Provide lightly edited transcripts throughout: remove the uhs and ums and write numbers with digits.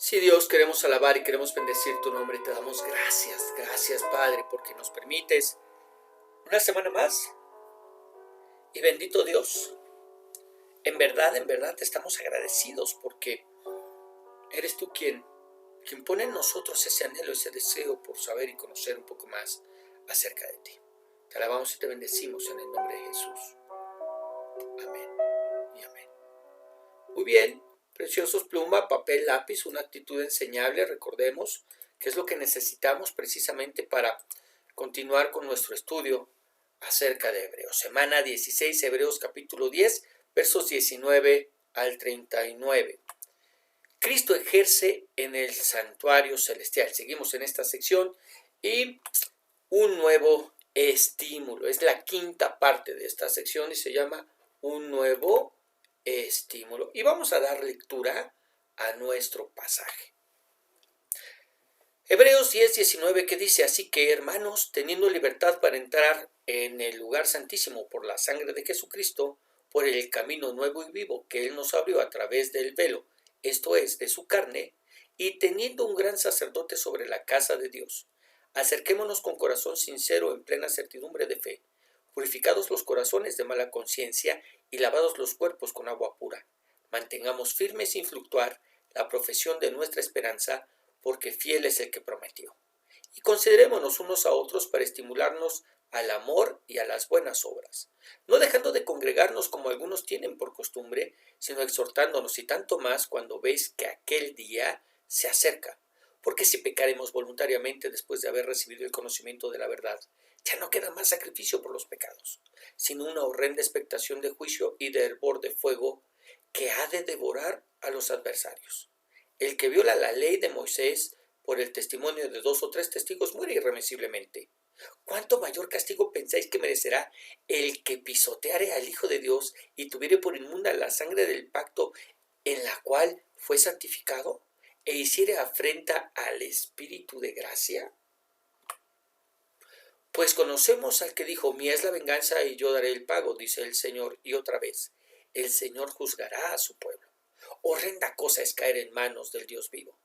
Sí, Dios, queremos alabar y queremos bendecir tu nombre. Te damos gracias, gracias, Padre, porque nos permites una semana más. Y bendito Dios, en verdad te estamos agradecidos porque eres tú quien pone en nosotros ese anhelo, ese deseo por saber y conocer un poco más acerca de ti. Te alabamos y te bendecimos en el nombre de Jesús. Amén y amén. Muy bien, preciosos, pluma, papel, lápiz, una actitud enseñable, recordemos que es lo que necesitamos precisamente para continuar con nuestro estudio acerca de Hebreos. Semana 16, Hebreos capítulo 10, versos 19 al 39. Cristo ejerce en el santuario celestial. Seguimos en esta sección y un nuevo estímulo. Es la quinta parte de esta sección y se llama un nuevo estímulo. Y vamos a dar lectura a nuestro pasaje. Hebreos 10:19 que dice: así que, hermanos, teniendo libertad para entrar en el lugar santísimo por la sangre de Jesucristo, por el camino nuevo y vivo que Él nos abrió a través del velo, esto es, de su carne, y teniendo un gran sacerdote sobre la casa de Dios, acerquémonos con corazón sincero en plena certidumbre de fe, purificados los corazones de mala conciencia y lavados los cuerpos con agua pura. Mantengamos firme sin fluctuar la profesión de nuestra esperanza, porque fiel es el que prometió. Y considerémonos unos a otros para estimularnos al amor y a las buenas obras, no dejando de congregarnos como algunos tienen por costumbre, sino exhortándonos, y tanto más cuando veis que aquel día se acerca. Porque si pecaremos voluntariamente después de haber recibido el conocimiento de la verdad, ya no queda más sacrificio por los pecados, sino una horrenda expectación de juicio y de hervor de fuego que ha de devorar a los adversarios. El que viola la ley de Moisés por el testimonio de 2 o 3 testigos muere irremisiblemente. ¿Cuánto mayor castigo pensáis que merecerá el que pisoteare al Hijo de Dios y tuviere por inmunda la sangre del pacto en la cual fue santificado, e hiciere afrenta al Espíritu de gracia? Pues conocemos al que dijo: mía es la venganza y yo daré el pago, dice el Señor. Y otra vez, el Señor juzgará a su pueblo. Horrenda cosa es caer en manos del Dios vivo.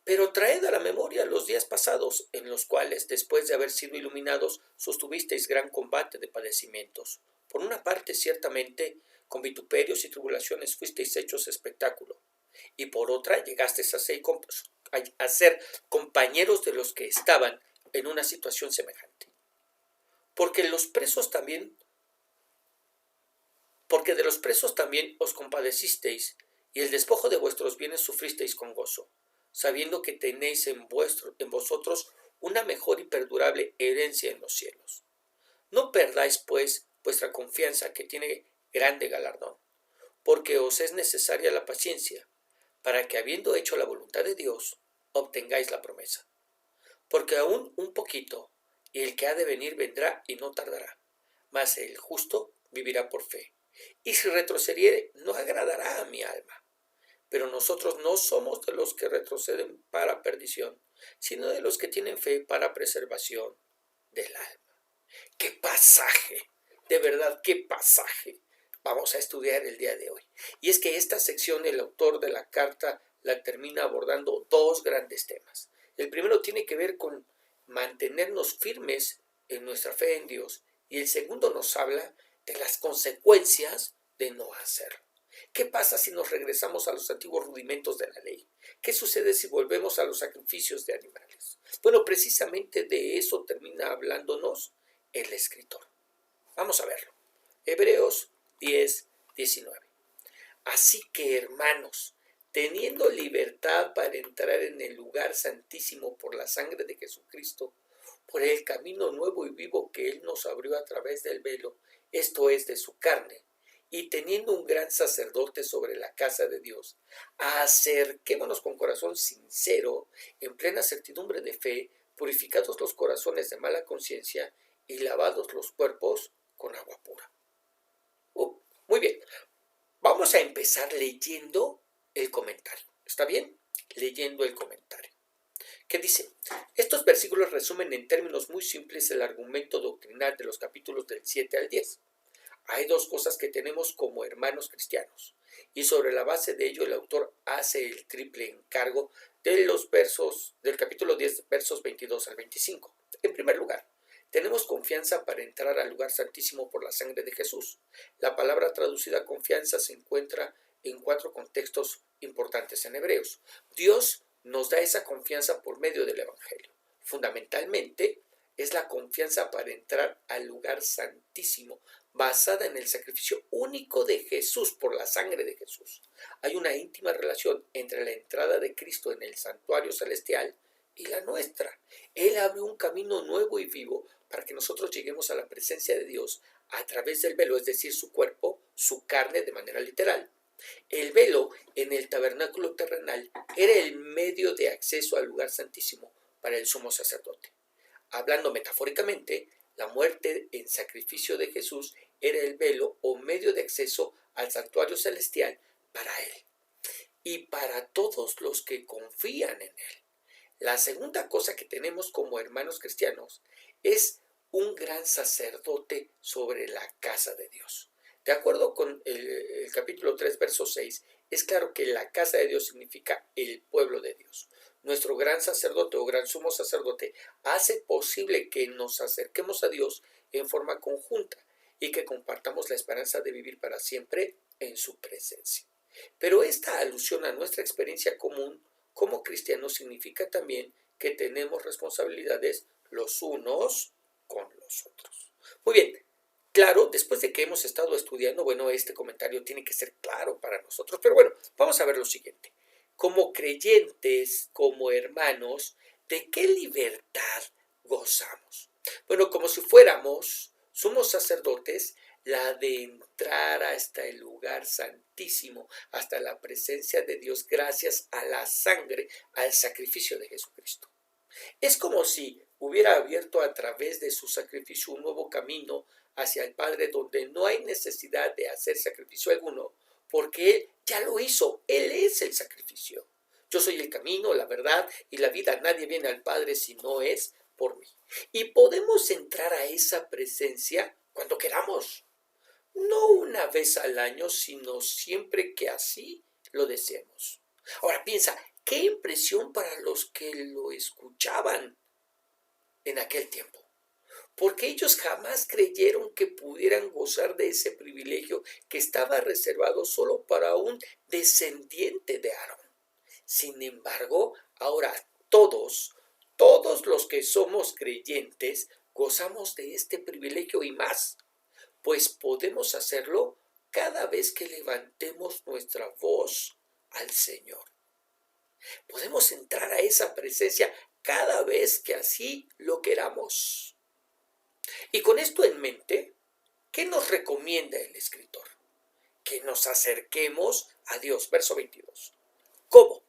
Pero traed a la memoria los días pasados, en los cuales, después de haber sido iluminados, sostuvisteis gran combate de padecimientos. Por una parte, ciertamente, con vituperios y tribulaciones fuisteis hechos espectáculo, y por otra, llegasteis a ser compañeros de los que estaban en una situación semejante. Porque de los presos también os compadecisteis, y el despojo de vuestros bienes sufristeis con gozo, sabiendo que tenéis en vosotros una mejor y perdurable herencia en los cielos. No perdáis, pues, vuestra confianza, que tiene grande galardón, porque os es necesaria la paciencia, para que, habiendo hecho la voluntad de Dios, obtengáis la promesa. Porque aún un poquito, y el que ha de venir vendrá y no tardará, mas el justo vivirá por fe. Y si retrocediere, no agradará a mi alma. Pero nosotros no somos de los que retroceden para perdición, sino de los que tienen fe para preservación del alma. ¡Qué pasaje! De verdad, qué pasaje vamos a estudiar el día de hoy. Y es que esta sección, el autor de la carta la termina abordando dos grandes temas. El primero tiene que ver con mantenernos firmes en nuestra fe en Dios, y el segundo nos habla de las consecuencias de no hacerlo. ¿Qué pasa si nos regresamos a los antiguos rudimentos de la ley? ¿Qué sucede si volvemos a los sacrificios de animales? Bueno, precisamente de eso termina hablándonos el escritor. Vamos a verlo. Hebreos 10:19. Así que, hermanos, teniendo libertad para entrar en el lugar santísimo por la sangre de Jesucristo, por el camino nuevo y vivo que Él nos abrió a través del velo, esto es, de su carne, y teniendo un gran sacerdote sobre la casa de Dios, acerquémonos con corazón sincero, en plena certidumbre de fe, purificados los corazones de mala conciencia y lavados los cuerpos con agua pura. Muy bien, vamos a empezar leyendo el comentario. ¿Está bien? Leyendo el comentario. ¿Qué dice? Estos versículos resumen en términos muy simples el argumento doctrinal de los capítulos del 7 al 10. Hay dos cosas que tenemos como hermanos cristianos, Y sobre la base de ello, el autor hace el triple encargo de los versos del capítulo 10, versos 22 al 25. En primer lugar, tenemos confianza para entrar al lugar santísimo por la sangre de Jesús. La palabra traducida confianza se encuentra en 4 contextos importantes en Hebreos. Dios nos da esa confianza por medio del Evangelio. Fundamentalmente, es la confianza para entrar al lugar santísimo, basada en el sacrificio único de Jesús por la sangre de Jesús. Hay una íntima relación entre la entrada de Cristo en el santuario celestial y la nuestra. Él abrió un camino nuevo y vivo para que nosotros lleguemos a la presencia de Dios a través del velo, es decir, su cuerpo, su carne de manera literal. El velo en el tabernáculo terrenal era el medio de acceso al lugar santísimo para el sumo sacerdote. Hablando metafóricamente, la muerte en sacrificio de Jesús era el velo o medio de acceso al santuario celestial para él y para todos los que confían en él. La segunda cosa que tenemos como hermanos cristianos es un gran sacerdote sobre la casa de Dios. De acuerdo con el capítulo 3, verso 6, es claro que la casa de Dios significa el pueblo de Dios. Nuestro gran sacerdote o gran sumo sacerdote hace posible que nos acerquemos a Dios en forma conjunta y que compartamos la esperanza de vivir para siempre en su presencia. Pero esta alusión a nuestra experiencia común como cristianos significa también que tenemos responsabilidades los unos con los otros. Muy bien, claro, después de que hemos estado estudiando, bueno, este comentario tiene que ser claro para nosotros, pero bueno, vamos a ver lo siguiente. Como creyentes, como hermanos, ¿de qué libertad gozamos? Bueno, como si fuéramos sumos sacerdotes, la de entrar hasta el lugar santísimo, hasta la presencia de Dios gracias a la sangre, al sacrificio de Jesucristo. Es como si hubiera abierto a través de su sacrificio un nuevo camino hacia el Padre donde no hay necesidad de hacer sacrificio alguno, porque Él ya lo hizo, Él es el sacrificio. Yo soy el camino, la verdad y la vida. Nadie viene al Padre si no es por mí. Y podemos entrar a esa presencia cuando queramos. No una vez al año, sino siempre que así lo deseemos. Ahora piensa, qué impresión para los que lo escuchaban en aquel tiempo. Porque ellos jamás creyeron que pudieran gozar de ese privilegio que estaba reservado solo para un descendiente de Aarón. Sin embargo, ahora todos los que somos creyentes, gozamos de este privilegio y más, pues podemos hacerlo cada vez que levantemos nuestra voz al Señor. Podemos entrar a esa presencia cada vez que así lo queramos. Y con esto en mente, ¿qué nos recomienda el escritor? Que nos acerquemos a Dios. Verso 22. ¿Cómo?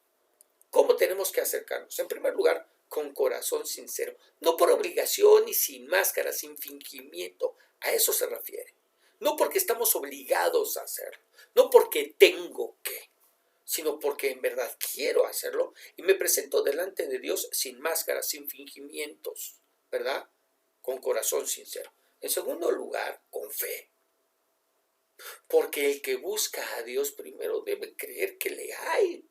¿Cómo tenemos que acercarnos? En primer lugar, con corazón sincero. No por obligación y sin máscara, sin fingimiento. A eso se refiere. No porque estamos obligados a hacerlo. No porque tengo que, sino porque en verdad quiero hacerlo y me presento delante de Dios sin máscara, sin fingimientos, ¿verdad? Con corazón sincero. En segundo lugar, con fe. Porque el que busca a Dios primero debe creer que le hay.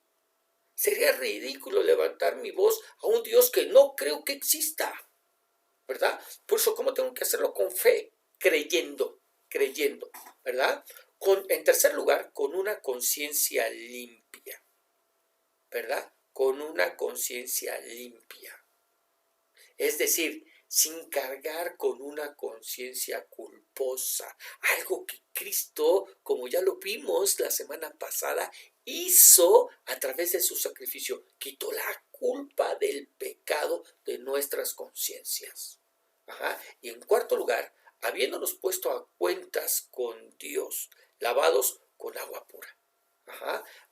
Sería ridículo levantar mi voz a un Dios que no creo que exista, ¿verdad? Por eso, ¿cómo tengo que hacerlo? Con fe, creyendo, ¿verdad? En tercer lugar, con una conciencia limpia, ¿verdad? Con una conciencia limpia. Es decir, sin cargar con una conciencia culposa, algo que Cristo, como ya lo vimos la semana pasada, hizo a través de su sacrificio, quitó la culpa del pecado de nuestras conciencias. Y en cuarto lugar, habiéndonos puesto a cuentas con Dios, lavados con agua pura.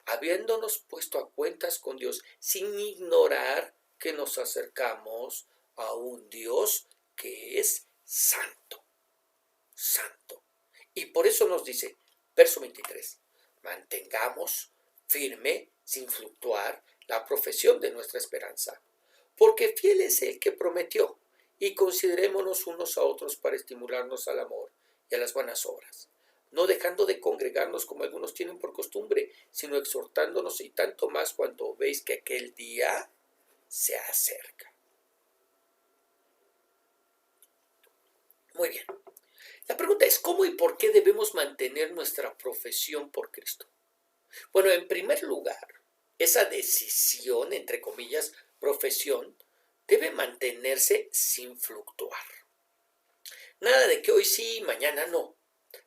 Habiéndonos puesto a cuentas con Dios, sin ignorar que nos acercamos a un Dios que es santo, santo. Y por eso nos dice, verso 23, mantengamos firme, sin fluctuar, la profesión de nuestra esperanza, porque fiel es el que prometió, y considerémonos unos a otros para estimularnos al amor y a las buenas obras, no dejando de congregarnos como algunos tienen por costumbre, sino exhortándonos y tanto más cuando veis que aquel día se acerca. Muy bien. La pregunta es, ¿cómo y por qué debemos mantener nuestra profesión por Cristo? Bueno, en primer lugar, esa decisión, entre comillas, profesión, debe mantenerse sin fluctuar. Nada de que hoy sí y mañana no.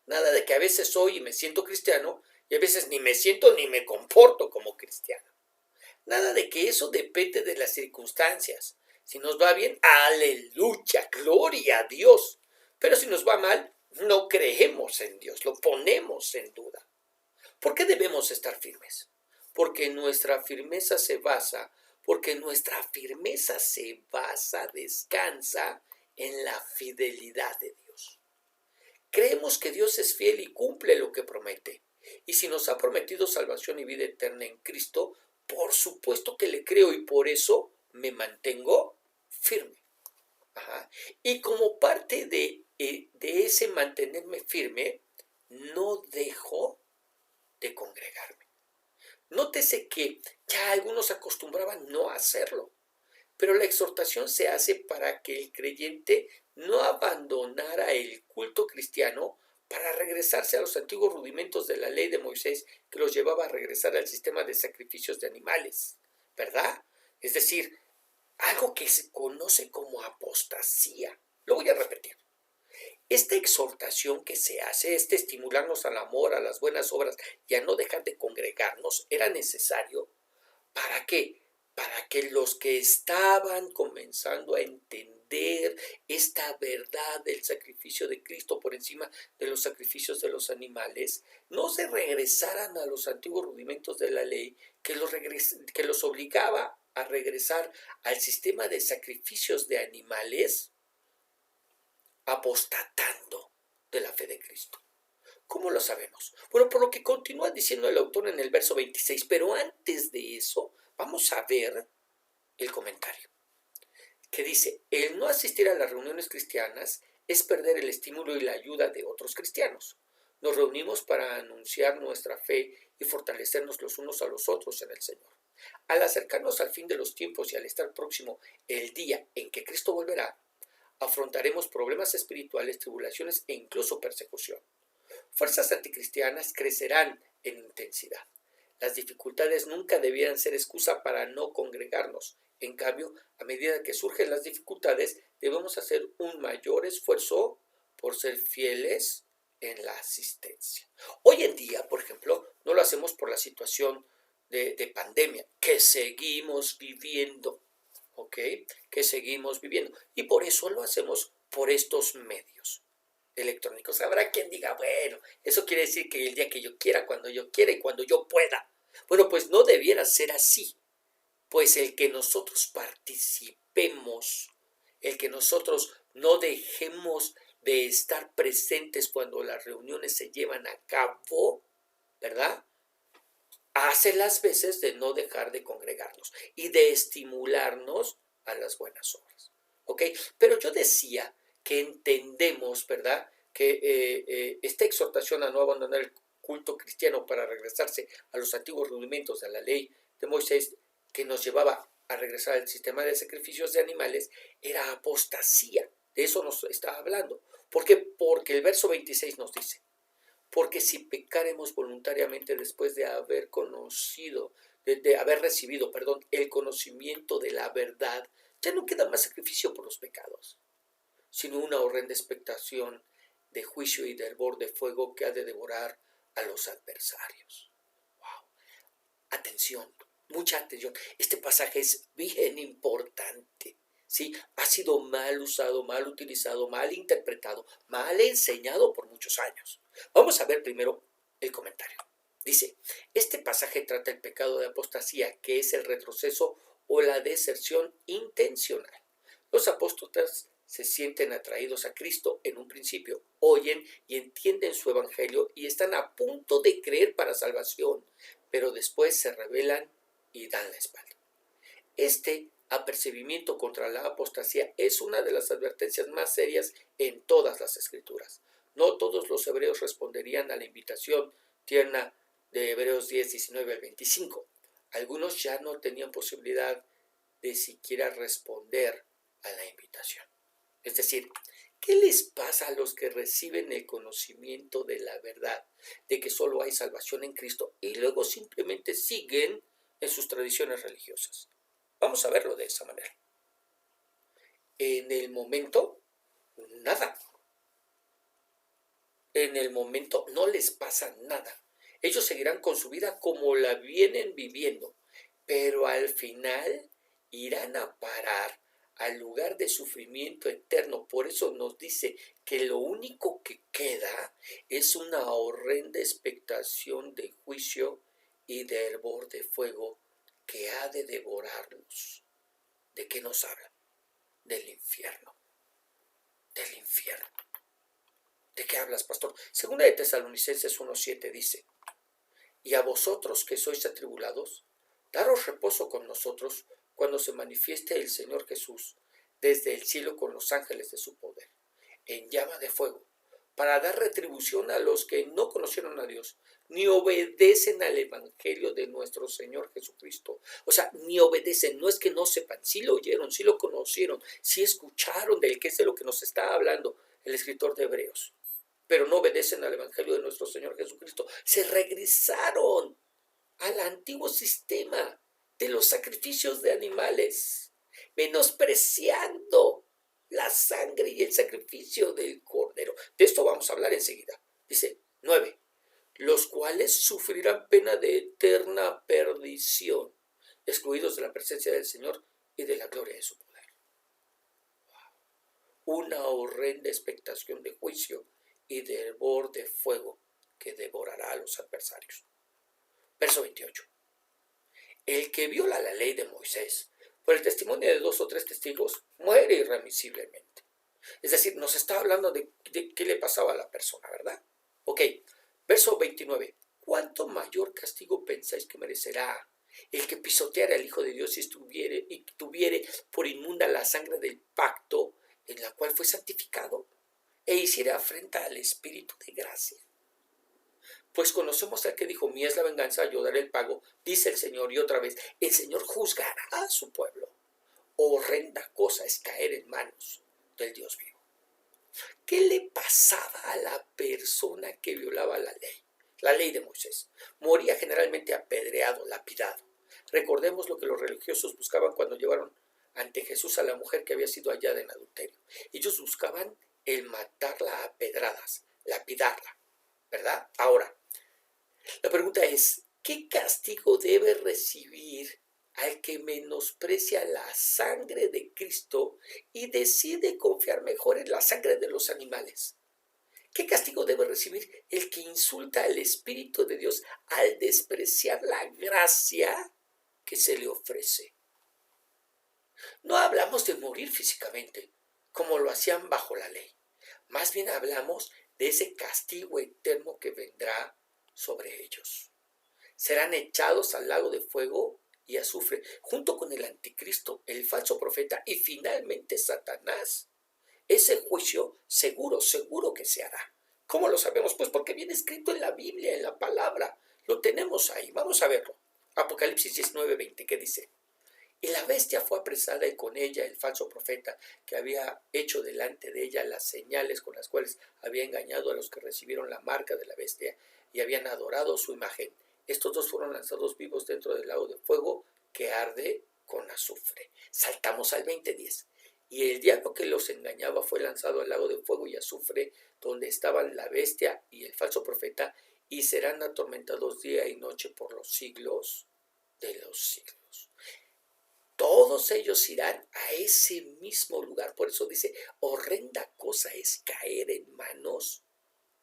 Nada de que a veces soy y me siento cristiano y a veces ni me siento ni me comporto como cristiano. Nada de que eso depende de las circunstancias. Si nos va bien, aleluya, gloria a Dios. Pero si nos va mal, no creemos en Dios, lo ponemos en duda. ¿Por qué debemos estar firmes? Porque nuestra firmeza descansa en la fidelidad de Dios. Creemos que Dios es fiel y cumple lo que promete. Y si nos ha prometido salvación y vida eterna en Cristo, por supuesto que le creo y por eso me mantengo firme. Y como parte de ese mantenerme firme, no dejo de congregarme. Nótese que ya algunos acostumbraban no a hacerlo, pero la exhortación se hace para que el creyente no abandonara el culto cristiano para regresarse a los antiguos rudimentos de la ley de Moisés que los llevaba a regresar al sistema de sacrificios de animales, ¿verdad? Es decir, algo que se conoce como apostasía. Lo voy a repetir. Esta exhortación que se hace, estimularnos al amor, a las buenas obras y a no dejar de congregarnos, era necesario. ¿Para qué? Para que los que estaban comenzando a entender esta verdad del sacrificio de Cristo por encima de los sacrificios de los animales, no se regresaran a los antiguos rudimentos de la ley que los obligaba a regresar al sistema de sacrificios de animales, apostatando de la fe de Cristo. ¿Cómo lo sabemos? Bueno, por lo que continúa diciendo el autor en el verso 26, pero antes de eso, vamos a ver el comentario, que dice, el no asistir a las reuniones cristianas es perder el estímulo y la ayuda de otros cristianos. Nos reunimos para anunciar nuestra fe y fortalecernos los unos a los otros en el Señor. Al acercarnos al fin de los tiempos y al estar próximo el día en que Cristo volverá, afrontaremos problemas espirituales, tribulaciones e incluso persecución. Fuerzas anticristianas crecerán en intensidad. Las dificultades nunca debieran ser excusa para no congregarnos. En cambio, a medida que surgen las dificultades, debemos hacer un mayor esfuerzo por ser fieles en la asistencia. Hoy en día, por ejemplo, no lo hacemos por la situación de pandemia que seguimos viviendo, ¿ok? Que seguimos viviendo. Y por eso lo hacemos por estos medios electrónicos. Habrá quien diga, bueno, eso quiere decir que el día que yo quiera, cuando yo quiera y cuando yo pueda. Bueno, pues no debiera ser así. Pues el que nosotros participemos, el que nosotros no dejemos de estar presentes cuando las reuniones se llevan a cabo, ¿verdad? Hace las veces de no dejar de congregarnos y de estimularnos a las buenas obras. ¿Ok? Pero yo decía que entendemos, ¿verdad?, que esta exhortación a no abandonar el culto cristiano para regresarse a los antiguos rudimentos de la ley de Moisés que nos llevaba a regresar al sistema de sacrificios de animales era apostasía. De eso nos está hablando. ¿Por qué? Porque el verso 26 nos dice, porque si pecaremos voluntariamente después de haber recibido, el conocimiento de la verdad, ya no queda más sacrificio por los pecados, sino una horrenda expectación de juicio y de hervor de fuego que ha de devorar a los adversarios. Wow. Atención, mucha atención. Este pasaje es bien importante. ¿Sí? Ha sido mal usado, mal utilizado, mal interpretado, mal enseñado por muchos años. Vamos a ver primero el comentario. Dice, este pasaje trata el pecado de apostasía, que es el retroceso o la deserción intencional. Los apóstatas se sienten atraídos a Cristo en un principio, oyen y entienden su evangelio y están a punto de creer para salvación, pero después se rebelan y dan la espalda. Este apercibimiento contra la apostasía es una de las advertencias más serias en todas las Escrituras. No todos los hebreos responderían a la invitación tierna de Hebreos 10, 19 al 25. Algunos ya no tenían posibilidad de siquiera responder a la invitación. Es decir, ¿qué les pasa a los que reciben el conocimiento de la verdad, de que solo hay salvación en Cristo y luego simplemente siguen en sus tradiciones religiosas? Vamos a verlo de esa manera. En el momento, nada. En el momento no les pasa nada. Ellos seguirán con su vida como la vienen viviendo, pero al final irán a parar al lugar de sufrimiento eterno. Por eso nos dice que lo único que queda es una horrenda expectación de juicio y de hervor de fuego que ha de devorarlos. ¿De qué nos habla? Del infierno. Del infierno. ¿De qué hablas, pastor? Segunda de Tesalonicenses 1:7 dice: y a vosotros que sois atribulados, daros reposo con nosotros cuando se manifieste el Señor Jesús desde el cielo con los ángeles de su poder, en llama de fuego, para dar retribución a los que no conocieron a Dios, ni obedecen al evangelio de nuestro Señor Jesucristo. O sea, ni obedecen, no es que no sepan, sí lo oyeron, sí lo conocieron, sí escucharon del que es de lo que nos está hablando el escritor de Hebreos, pero no obedecen al evangelio de nuestro Señor Jesucristo. Se regresaron al antiguo sistema de los sacrificios de animales, menospreciando la sangre y el sacrificio del cordero. De esto vamos a hablar enseguida. Dice 9, los cuales sufrirán pena de eterna perdición, excluidos de la presencia del Señor y de la gloria de su poder. Una horrenda expectación de juicio y de hervor de fuego que devorará a los adversarios. Verso 28. El que viola la ley de Moisés por el testimonio de 2 o 3 testigos muere irremisiblemente. Es decir, nos está hablando de qué le pasaba a la persona, ¿verdad? Ok, verso 29. ¿Cuánto mayor castigo pensáis que merecerá el que pisoteara al Hijo de Dios y tuviere por inmunda la sangre del pacto en la cual fue santificado e hiciera afrenta al Espíritu de gracia? Pues conocemos al que dijo: mía es la venganza, yo daré el pago, dice el Señor. Y otra vez, el Señor juzgará a su pueblo. Horrenda cosa es caer en manos del Dios vivo. ¿Qué le pasaba a la persona que violaba la ley de Moisés? Moría generalmente apedreado, lapidado. Recordemos lo que los religiosos buscaban cuando llevaron ante Jesús a la mujer que había sido hallada en adulterio. Ellos buscaban el matarla a pedradas, lapidarla, ¿verdad? Ahora, la pregunta es: ¿qué castigo debe recibir al que menosprecia la sangre de Cristo y decide confiar mejor en la sangre de los animales? ¿Qué castigo debe recibir el que insulta al Espíritu de Dios al despreciar la gracia que se le ofrece? No hablamos de morir físicamente, como lo hacían bajo la ley. Más bien hablamos de ese castigo eterno que vendrá sobre ellos. Serán echados al lago de fuego y azufre, junto con el anticristo, el falso profeta y finalmente Satanás. Ese juicio seguro que se hará. ¿Cómo lo sabemos? Pues porque viene escrito en la Biblia, en la palabra. Lo tenemos ahí. Vamos a verlo. Apocalipsis 19:20, ¿qué dice? Y la bestia fue apresada y con ella el falso profeta que había hecho delante de ella las señales con las cuales había engañado a los que recibieron la marca de la bestia y habían adorado su imagen. Estos dos fueron lanzados vivos dentro del lago de fuego que arde con azufre. Saltamos al 20:10. Y el diablo que los engañaba fue lanzado al lago de fuego y azufre, donde estaban la bestia y el falso profeta, y serán atormentados día y noche por los siglos de los siglos. Todos ellos irán a ese mismo lugar. Por eso dice: horrenda cosa es caer en manos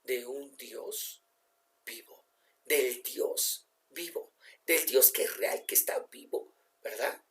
de un Dios vivo, del Dios vivo, del Dios que es real, que está vivo, ¿verdad?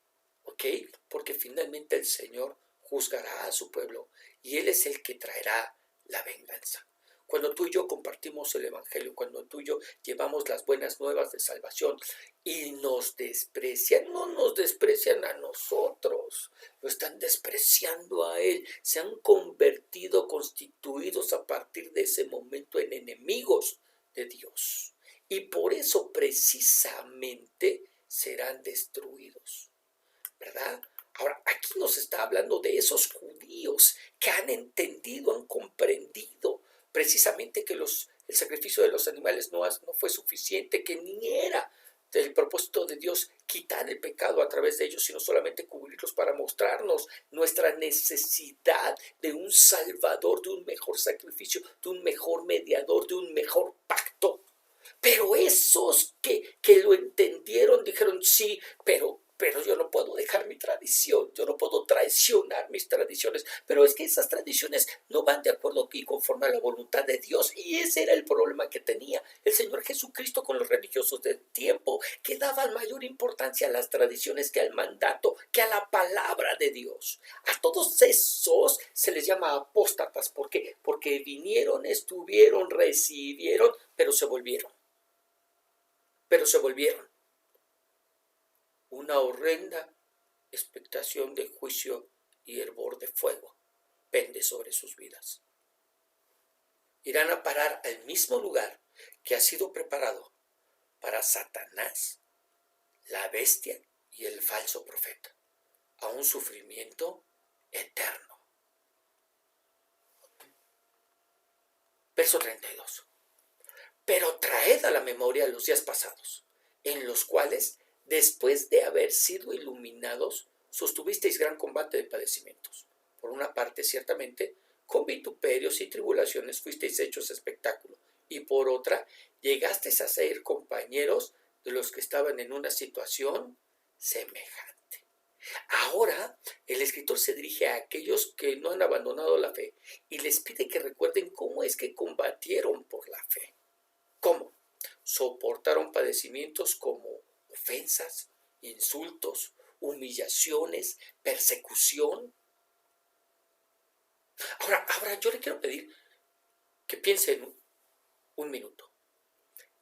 ¿Ok? Porque finalmente el Señor juzgará a su pueblo y Él es el que traerá la venganza. Cuando tú y yo compartimos el Evangelio, cuando tú y yo llevamos las buenas nuevas de salvación y nos desprecian, no nos desprecian a nosotros, lo están despreciando a Él. Se han convertido, constituidos a partir de ese momento en enemigos de Dios. Y por eso precisamente serán destruidos, ¿verdad? Ahora, aquí nos está hablando de esos judíos que han entendido, han comprendido precisamente que el sacrificio de los animales no fue suficiente, que ni era el propósito de Dios quitar el pecado a través de ellos, sino solamente cubrirlos para mostrarnos nuestra necesidad de un Salvador, de un mejor sacrificio, de un mejor mediador, de un mejor pacto. Pero esos que lo entendieron dijeron, sí, pero yo no puedo dejar mi tradición, yo no puedo traicionar mis tradiciones, pero es que esas tradiciones no van de acuerdo y conforme a la voluntad de Dios, y ese era el problema que tenía el Señor Jesucristo con los religiosos del tiempo, que daban mayor importancia a las tradiciones que al mandato, que a la palabra de Dios. A todos esos se les llama apóstatas. ¿Por qué? Porque vinieron, estuvieron, recibieron, pero se volvieron. Una horrenda expectación de juicio y hervor de fuego pende sobre sus vidas. Irán a parar al mismo lugar que ha sido preparado para Satanás, la bestia y el falso profeta, a un sufrimiento eterno. Verso 32. Pero traed a la memoria los días pasados, en los cuales, después de haber sido iluminados, sostuvisteis gran combate de padecimientos. Por una parte, ciertamente, con vituperios y tribulaciones fuisteis hechos espectáculo, y por otra, llegasteis a ser compañeros de los que estaban en una situación semejante. Ahora, el escritor se dirige a aquellos que no han abandonado la fe y les pide que recuerden cómo es que combatieron por la fe. ¿Cómo? Soportaron padecimientos como ofensas, insultos, humillaciones, persecución. Ahora yo le quiero pedir que piensen un minuto.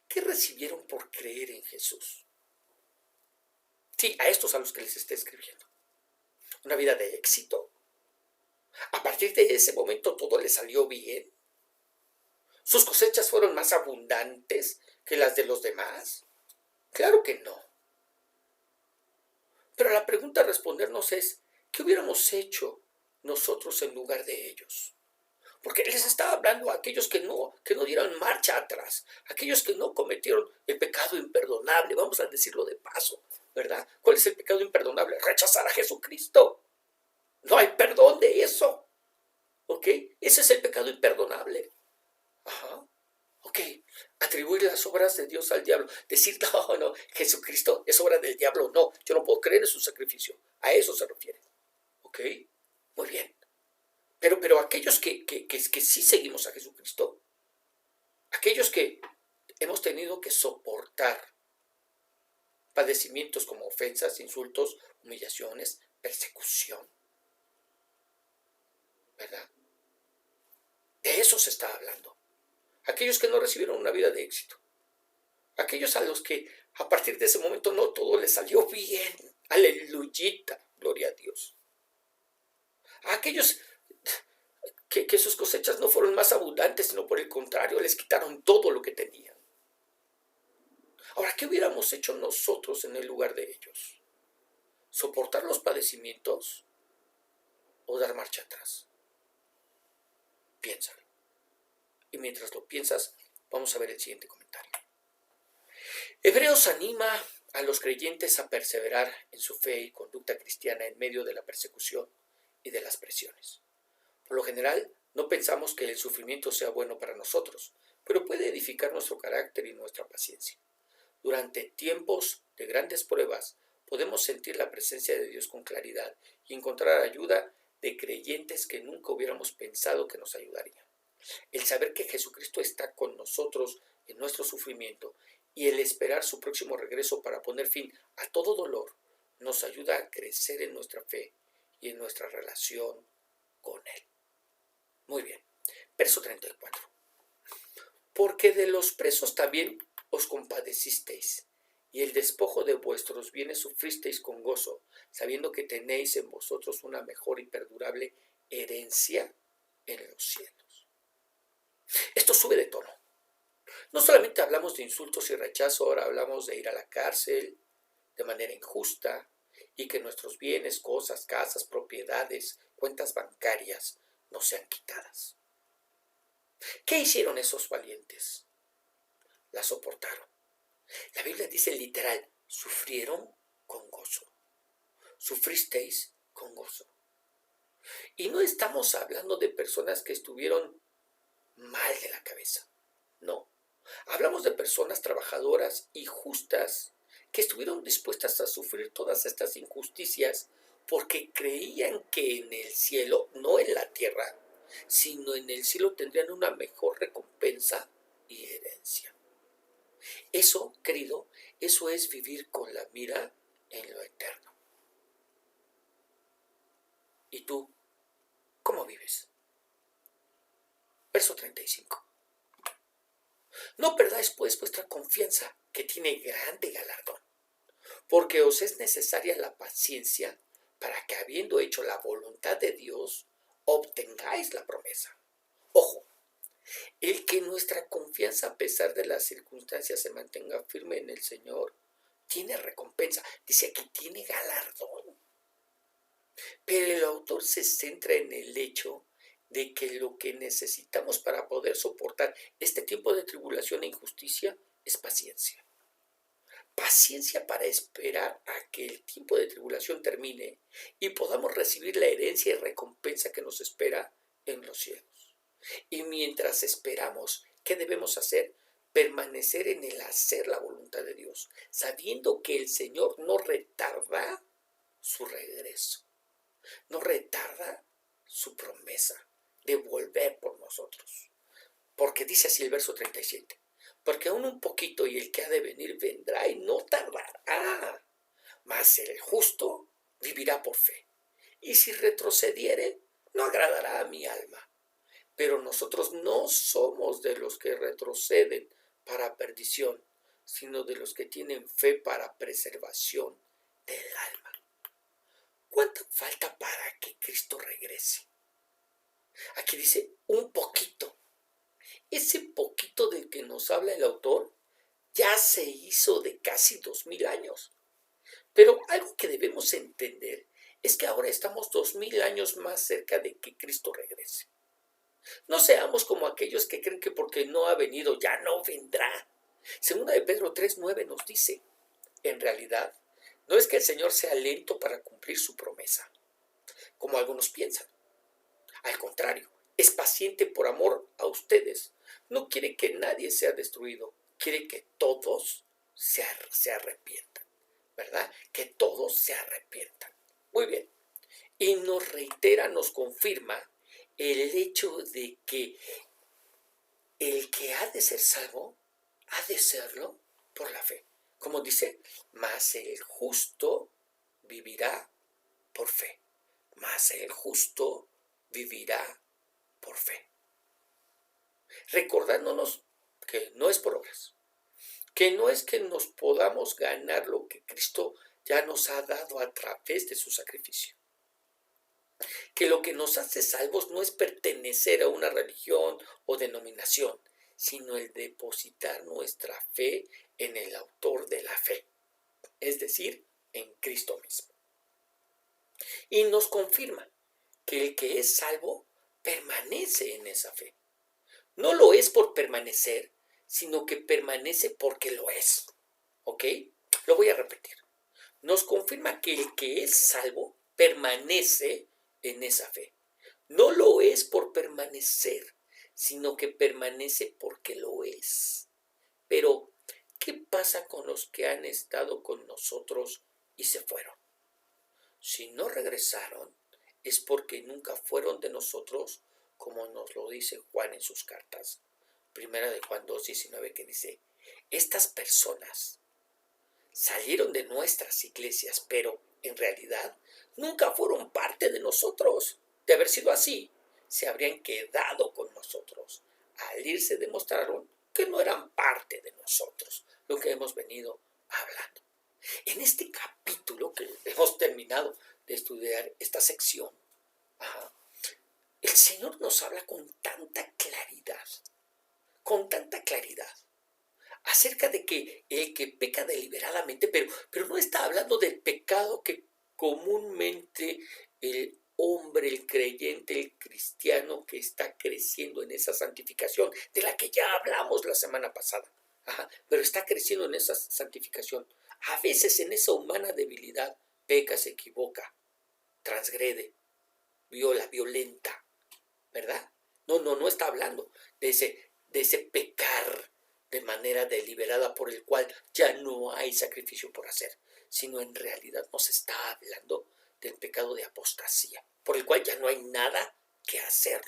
¿Qué recibieron por creer en Jesús? Sí, a estos a los que les está escribiendo. Una vida de éxito. A partir de ese momento todo les salió bien. ¿Sus cosechas fueron más abundantes que las de los demás? Claro que no. Pero la pregunta a respondernos es, ¿qué hubiéramos hecho nosotros en lugar de ellos? Porque les estaba hablando a aquellos que no dieron marcha atrás, aquellos que no cometieron el pecado imperdonable, vamos a decirlo de paso, ¿verdad? ¿Cuál es el pecado imperdonable? Rechazar a Jesucristo. No hay perdón de eso, ¿ok? Ese es el pecado imperdonable. Ajá. Ok, atribuir las obras de Dios al diablo. Decir, no, Jesucristo es obra del diablo. No, yo no puedo creer en su sacrificio. A eso se refiere. Ok, muy bien. Pero aquellos que sí seguimos a Jesucristo, aquellos que hemos tenido que soportar padecimientos como ofensas, insultos, humillaciones, persecución, ¿verdad? De eso se está hablando. Aquellos que no recibieron una vida de éxito. Aquellos a los que a partir de ese momento no todo les salió bien. Aleluyita, gloria a Dios. A aquellos que sus cosechas no fueron más abundantes, sino por el contrario, les quitaron todo lo que tenían. Ahora, ¿qué hubiéramos hecho nosotros en el lugar de ellos? ¿Soportar los padecimientos o dar marcha atrás? Piénsalo. Y mientras lo piensas, vamos a ver el siguiente comentario. Hebreos anima a los creyentes a perseverar en su fe y conducta cristiana en medio de la persecución y de las presiones. Por lo general, no pensamos que el sufrimiento sea bueno para nosotros, pero puede edificar nuestro carácter y nuestra paciencia. Durante tiempos de grandes pruebas, podemos sentir la presencia de Dios con claridad y encontrar ayuda de creyentes que nunca hubiéramos pensado que nos ayudarían. El saber que Jesucristo está con nosotros en nuestro sufrimiento y el esperar su próximo regreso para poner fin a todo dolor nos ayuda a crecer en nuestra fe y en nuestra relación con Él. Muy bien, verso 34. Porque de los presos también os compadecisteis, y el despojo de vuestros bienes sufristeis con gozo, sabiendo que tenéis en vosotros una mejor y perdurable herencia en los cielos. Esto sube de tono. No solamente hablamos de insultos y rechazo, ahora hablamos de ir a la cárcel de manera injusta y que nuestros bienes, cosas, casas, propiedades, cuentas bancarias no sean quitadas. ¿Qué hicieron esos valientes? La soportaron. La Biblia dice literal, sufrieron con gozo. Sufristeis con gozo. Y no estamos hablando de personas que estuvieron mal de la cabeza. No. Hablamos de personas trabajadoras y justas que estuvieron dispuestas a sufrir todas estas injusticias porque creían que en el cielo, no en la tierra, sino en el cielo tendrían una mejor recompensa y herencia. Eso, querido, eso es vivir con la mira en lo eterno. ¿Y tú, cómo vives? Verso 35. No perdáis pues vuestra confianza, que tiene grande galardón, porque os es necesaria la paciencia para que, habiendo hecho la voluntad de Dios, obtengáis la promesa. Ojo, el que nuestra confianza a pesar de las circunstancias se mantenga firme en el Señor, tiene recompensa. Dice aquí, tiene galardón. Pero el autor se centra en el hecho de que lo que necesitamos para poder soportar este tiempo de tribulación e injusticia es paciencia. Paciencia para esperar a que el tiempo de tribulación termine y podamos recibir la herencia y recompensa que nos espera en los cielos. Y mientras esperamos, ¿qué debemos hacer? Permanecer en el hacer la voluntad de Dios, sabiendo que el Señor no retarda su regreso, no retarda su promesa de volver por nosotros. Porque dice así el verso 37. Porque aún un poquito y el que ha de venir vendrá y no tardará. Mas el justo vivirá por fe. Y si retrocediere, no agradará a mi alma. Pero nosotros no somos de los que retroceden para perdición, sino de los que tienen fe para preservación del alma. ¿Cuánto falta para que Cristo regrese? Aquí dice un poquito. Ese poquito del que nos habla el autor ya se hizo de casi 2000 años. Pero algo que debemos entender es que ahora estamos 2000 años más cerca de que Cristo regrese. No seamos como aquellos que creen que porque no ha venido ya no vendrá. Segunda de Pedro 3:9 nos dice, en realidad, no es que el Señor sea lento para cumplir su promesa, como algunos piensan. Al contrario, es paciente por amor a ustedes. No quiere que nadie sea destruido, quiere que todos se arrepientan, ¿verdad? Que todos se arrepientan. Muy bien. Y nos reitera, nos confirma el hecho de que el que ha de ser salvo, ha de serlo por la fe. Como dice, mas el justo vivirá por fe. Mas el justo vivirá por fe. Recordándonos que no es por obras, que no es que nos podamos ganar lo que Cristo ya nos ha dado a través de su sacrificio. Que lo que nos hace salvos no es pertenecer a una religión o denominación, sino el depositar nuestra fe en el autor de la fe, es decir, en Cristo mismo. Y nos confirma que el que es salvo permanece en esa fe. No lo es por permanecer, sino que permanece porque lo es. ¿Ok? Lo voy a repetir. Nos confirma que el que es salvo permanece en esa fe. No lo es por permanecer, sino que permanece porque lo es. Pero, ¿qué pasa con los que han estado con nosotros y se fueron? Si no regresaron, es porque nunca fueron de nosotros, como nos lo dice Juan en sus cartas. Primera de Juan 2:19, que dice, estas personas salieron de nuestras iglesias, pero en realidad nunca fueron parte de nosotros. De haber sido así, se habrían quedado con nosotros. Al irse demostraron que no eran parte de nosotros, lo que hemos venido hablando. En este capítulo que hemos terminado de estudiar esta sección, el Señor nos habla con tanta claridad, acerca de que el que peca deliberadamente, pero no está hablando del pecado que comúnmente el hombre, el creyente, el cristiano que está creciendo en esa santificación, de la que ya hablamos la semana pasada, pero está creciendo en esa santificación. A veces en esa humana debilidad peca, se equivoca, transgrede, viola, violenta, ¿verdad? No está hablando de ese pecar de manera deliberada por el cual ya no hay sacrificio por hacer, sino en realidad nos está hablando del pecado de apostasía, por el cual ya no hay nada que hacer,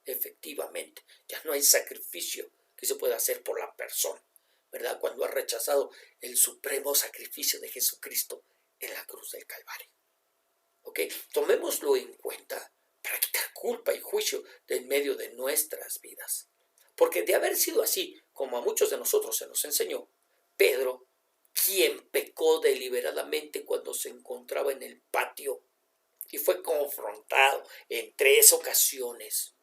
efectivamente, ya no hay sacrificio que se pueda hacer por la persona, ¿verdad? Cuando ha rechazado el supremo sacrificio de Jesucristo en la cruz del Calvario. ¿Ok? Tomémoslo en cuenta para quitar culpa y juicio de en medio de nuestras vidas. Porque de haber sido así, como a muchos de nosotros se nos enseñó, Pedro, quien pecó deliberadamente cuando se encontraba en el patio y fue confrontado en 3 ocasiones,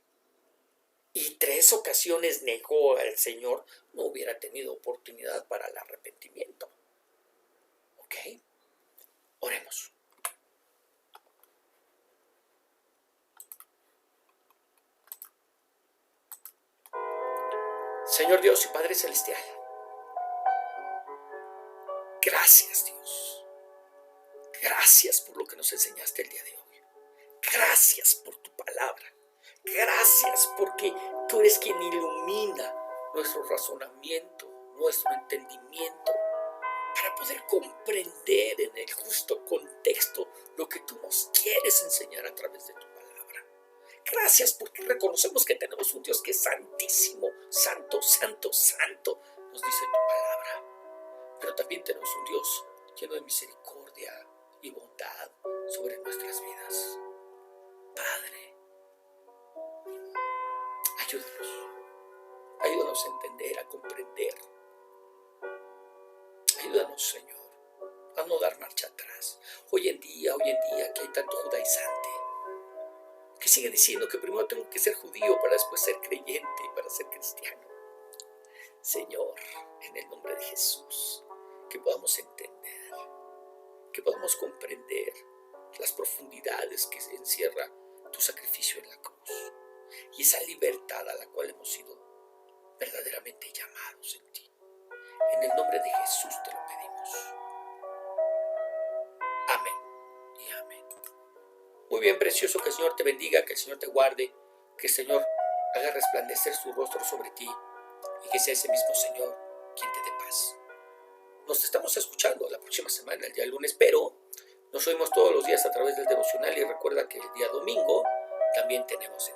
y 3 ocasiones negó al Señor, no hubiera tenido oportunidad para el arrepentimiento. ¿Ok? Oremos. Señor Dios y Padre Celestial, gracias Dios. Gracias por lo que nos enseñaste el día de hoy. Gracias por tu palabra. Gracias porque tú eres quien ilumina nuestro razonamiento, nuestro entendimiento, para poder comprender en el justo contexto lo que tú nos quieres enseñar a través de tu palabra. Gracias porque reconocemos que tenemos un Dios que es santísimo, santo, santo, santo, nos dice tu palabra. Pero también tenemos un Dios lleno de misericordia y bondad sobre nuestras vidas. Padre, ayúdanos a entender, a comprender. Ayúdanos, Señor, a no dar marcha atrás. Hoy en día que hay tanto judaizante que sigue diciendo que primero tengo que ser judío para después ser creyente, para ser cristiano. Señor, en el nombre de Jesús, que podamos entender, que podamos comprender las profundidades que encierra tu sacrificio en la cruz y esa libertad a la cual hemos sido verdaderamente llamados en ti. En el nombre de Jesús te lo pedimos. Amén y amén. Muy bien, precioso, que el Señor te bendiga, que el Señor te guarde, que el Señor haga resplandecer su rostro sobre ti y que sea ese mismo Señor quien te dé paz. Nos estamos escuchando la próxima semana, el día lunes, pero nos oímos todos los días a través del devocional y recuerda que el día domingo también tenemos